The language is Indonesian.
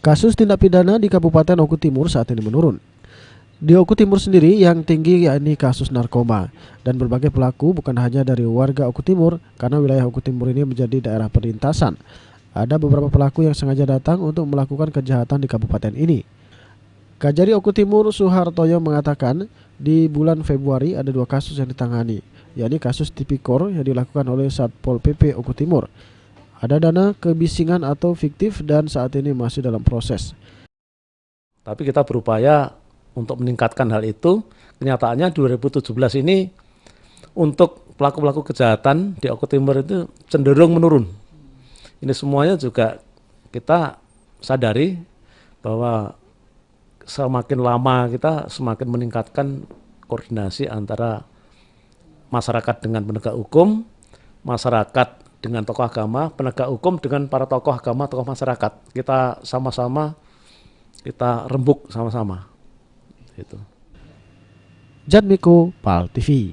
Kasus tindak pidana di Kabupaten Oku Timur saat ini menurun. Di Oku Timur sendiri yang tinggi yakni kasus narkoba, dan berbagai pelaku bukan hanya dari warga Oku Timur karena wilayah Oku Timur ini menjadi daerah perlintasan. Ada beberapa pelaku yang sengaja datang untuk melakukan kejahatan di kabupaten ini. Kajari Oku Timur Suhartoyo mengatakan di bulan Februari ada 2 kasus yang ditangani, yakni kasus tipikor yang dilakukan oleh Satpol PP Oku Timur. Ada dana kebisingan atau fiktif dan saat ini masih dalam proses. Tapi kita berupaya untuk meningkatkan hal itu. Kenyataannya 2017 ini untuk pelaku-pelaku kejahatan di Oku Timur itu cenderung menurun. Ini semuanya juga kita sadari bahwa semakin lama kita semakin meningkatkan koordinasi antara masyarakat dengan penegak hukum, masyarakat dengan tokoh agama, penegak hukum dengan para tokoh agama, tokoh masyarakat. Kita sama-sama, kita rembuk sama-sama. Gitu. Jadmiko, PAL TV.